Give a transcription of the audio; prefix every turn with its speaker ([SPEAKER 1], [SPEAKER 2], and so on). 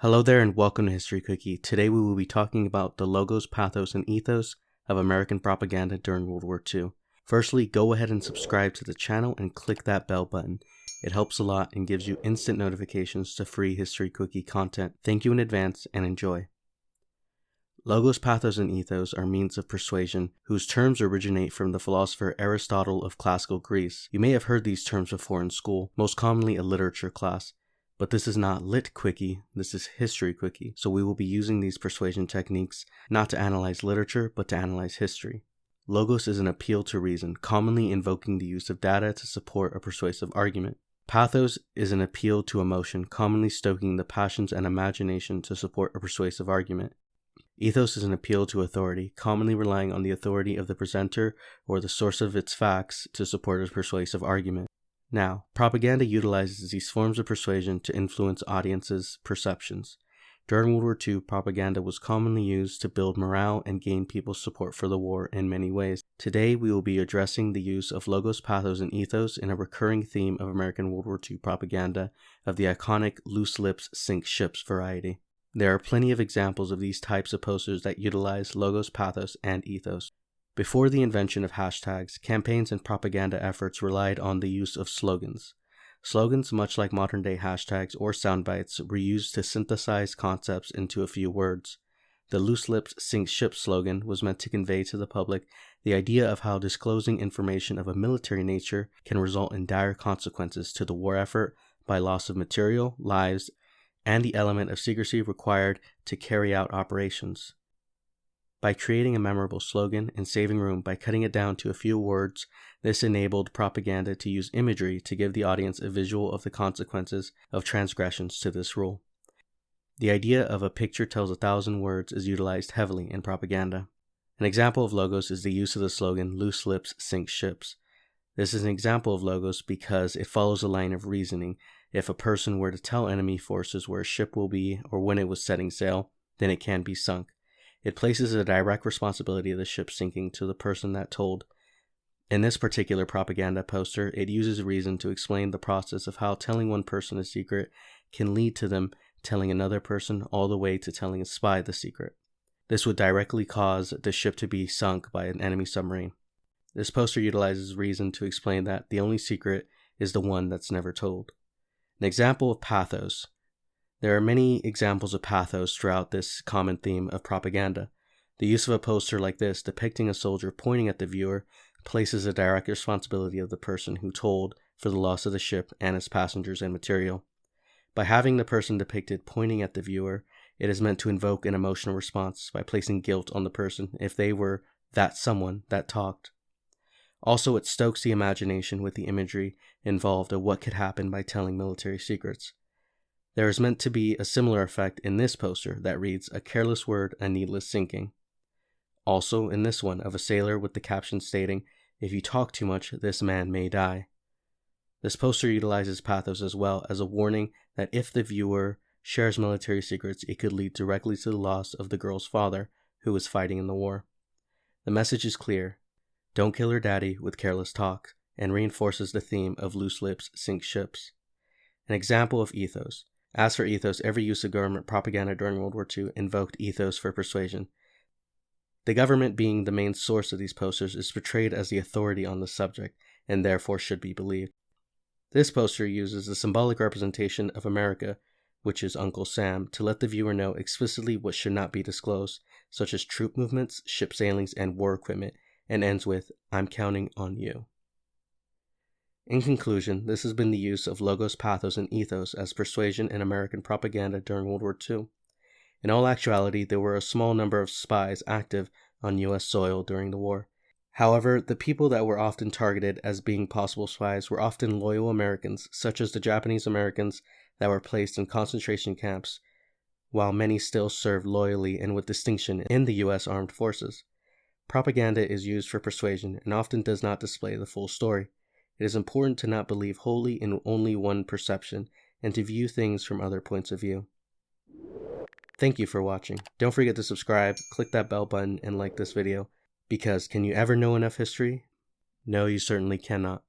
[SPEAKER 1] Hello there and welcome to History Quickie. Today we will be talking about the logos, pathos, and ethos of American propaganda during World War II. Firstly, go ahead and subscribe to the channel and click that bell button. It helps a lot and gives you instant notifications to free History Quickie content. Thank you in advance and enjoy. Logos, pathos, and ethos are means of persuasion whose terms originate from the philosopher Aristotle of classical Greece. You may have heard these terms before in school, most commonly a literature class. But this is not Lit Quickie, this is History Quickie, so we will be using these persuasion techniques not to analyze literature, but to analyze history. Logos is an appeal to reason, commonly invoking the use of data to support a persuasive argument. Pathos is an appeal to emotion, commonly stoking the passions and imagination to support a persuasive argument. Ethos is an appeal to authority, commonly relying on the authority of the presenter or the source of its facts to support a persuasive argument. Now, propaganda utilizes these forms of persuasion to influence audiences' perceptions. During World War II, propaganda was commonly used to build morale and gain people's support for the war in many ways. Today, we will be addressing the use of logos, pathos, and ethos in a recurring theme of American World War II propaganda of the iconic loose lips sink ships variety. There are plenty of examples of these types of posters that utilize logos, pathos, and ethos. Before the invention of hashtags, campaigns and propaganda efforts relied on the use of slogans. Slogans, much like modern-day hashtags or sound bites, were used to synthesize concepts into a few words. The loose lips sink ships slogan was meant to convey to the public the idea of how disclosing information of a military nature can result in dire consequences to the war effort by loss of material, lives, and the element of secrecy required to carry out operations. By creating a memorable slogan and saving room by cutting it down to a few words, this enabled propaganda to use imagery to give the audience a visual of the consequences of transgressions to this rule. The idea of a picture tells 1,000 words is utilized heavily in propaganda. An example of logos is the use of the slogan, "Loose lips sink ships." This is an example of logos because it follows a line of reasoning. If a person were to tell enemy forces where a ship will be or when it was setting sail, then it can be sunk. It places a direct responsibility of the ship sinking to the person that told. In this particular propaganda poster, it uses reason to explain the process of how telling one person a secret can lead to them telling another person all the way to telling a spy the secret. This would directly cause the ship to be sunk by an enemy submarine. This poster utilizes reason to explain that the only secret is the one that's never told. An example of pathos. There are many examples of pathos throughout this common theme of propaganda. The use of a poster like this depicting a soldier pointing at the viewer places a direct responsibility of the person who told for the loss of the ship and its passengers and material. By having the person depicted pointing at the viewer, it is meant to invoke an emotional response by placing guilt on the person if they were that someone that talked. Also, it stokes the imagination with the imagery involved of what could happen by telling military secrets. There is meant to be a similar effect in this poster that reads, "A careless word, a needless sinking." Also in this one of a sailor with the caption stating, "If you talk too much, this man may die." This poster utilizes pathos as well as a warning that if the viewer shares military secrets, it could lead directly to the loss of the girl's father who was fighting in the war. The message is clear. Don't kill her daddy with careless talk, and reinforces the theme of loose lips sink ships. An example of ethos. As for ethos, every use of government propaganda during World War II invoked ethos for persuasion. The government being the main source of these posters is portrayed as the authority on the subject, and therefore should be believed. This poster uses the symbolic representation of America, which is Uncle Sam, to let the viewer know explicitly what should not be disclosed, such as troop movements, ship sailings, and war equipment, and ends with, "I'm counting on you." In conclusion, this has been the use of logos, pathos, and ethos as persuasion in American propaganda during World War II. In all actuality, there were a small number of spies active on U.S. soil during the war. However, the people that were often targeted as being possible spies were often loyal Americans, such as the Japanese Americans that were placed in concentration camps, while many still served loyally and with distinction in the U.S. Armed Forces. Propaganda is used for persuasion and often does not display the full story. It is important to not believe wholly in only one perception and to view things from other points of view. Thank you for watching. Don't forget to subscribe, click that bell button, and like this video, because can you ever know enough history? No, you certainly cannot.